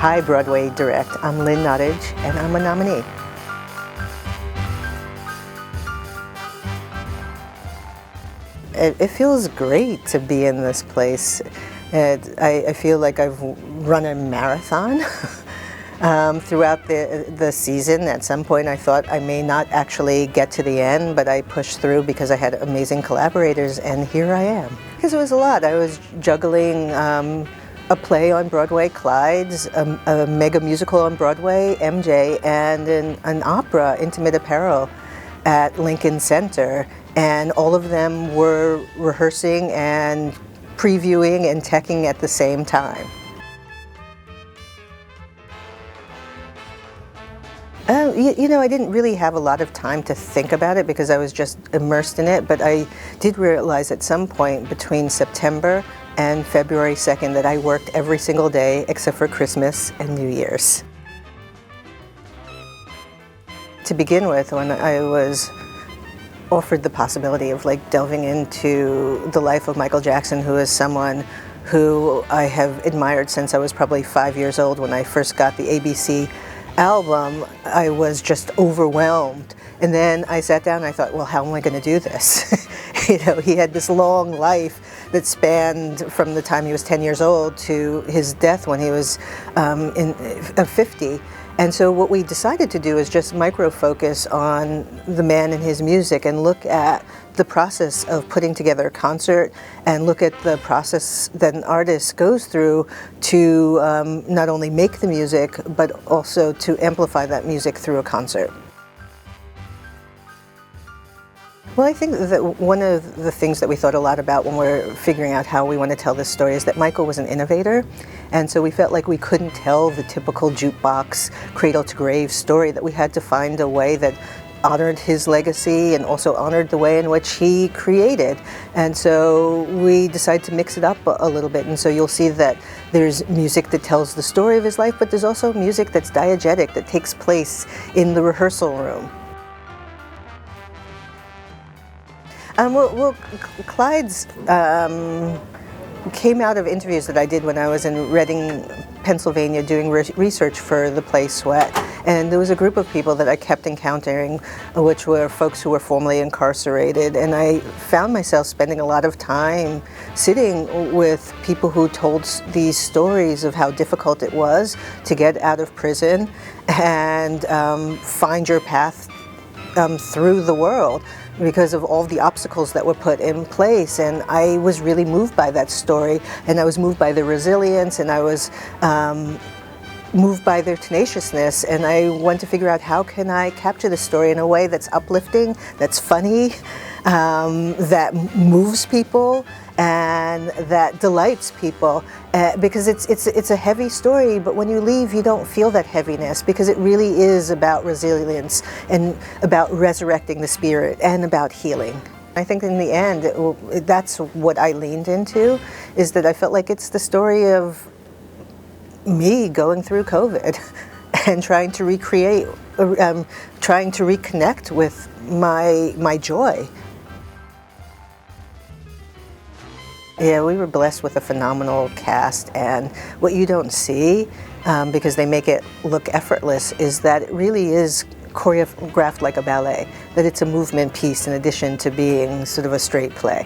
Hi Broadway Direct. I'm Lynn Nottage and I'm a nominee. It feels great to be in this place. I feel like I've run a marathon throughout the season. At some point I thought I may not actually get to the end, but I pushed through because I had amazing collaborators, and here I am. Because it was a lot. I was juggling a play on Broadway, Clyde's, a mega musical on Broadway, MJ, and an opera, Intimate Apparel, at Lincoln Center. And all of them were rehearsing and previewing and teching at the same time. You know, I didn't really have a lot of time to think about it because I was just immersed in it, but I did realize at some point between September and February 2nd that I worked every single day except for Christmas and New Year's. To begin with, when I was offered the possibility of delving into the life of Michael Jackson, who is someone who I have admired since I was probably 5 years old when I first got the ABC album, I was just overwhelmed. And then I sat down and I thought, well, how am I going to do this? You know, he had this long life that spanned from the time he was 10 years old to his death when he was 50. And so what we decided to do is just micro-focus on the man and his music and look at the process of putting together a concert and look at the process that an artist goes through to not only make the music, but also to amplify that music through a concert. Well, I think that one of the things that we thought a lot about when we're figuring out how we want to tell this story is that Michael was an innovator, and so we felt like we couldn't tell the typical jukebox, cradle-to-grave story, that we had to find a way that honored his legacy and also honored the way in which he created. And so we decided to mix it up a little bit, and so you'll see that there's music that tells the story of his life, but there's also music that's diegetic, that takes place in the rehearsal room. Well, Clyde's came out of interviews that I did when I was in Reading, Pennsylvania, doing research for the play Sweat. And there was a group of people that I kept encountering, which were folks who were formerly incarcerated. And I found myself spending a lot of time sitting with people who told these stories of how difficult it was to get out of prison and find your path through the world, because of all the obstacles that were put in place. And I was really moved by that story, and I was moved by their resilience, and I was moved by their tenaciousness, and I wanted to figure out how can I capture the story in a way that's uplifting, that's funny, that moves people, and that delights people, because it's a heavy story, but when you leave you don't feel that heaviness, because it really is about resilience and about resurrecting the spirit and about healing. I think in the end that's what I leaned into, is that I felt like it's the story of me going through COVID and trying to recreate, trying to reconnect with my joy. Yeah, we were blessed with a phenomenal cast, and what you don't see, because they make it look effortless, is that it really is choreographed like a ballet, that it's a movement piece in addition to being sort of a straight play.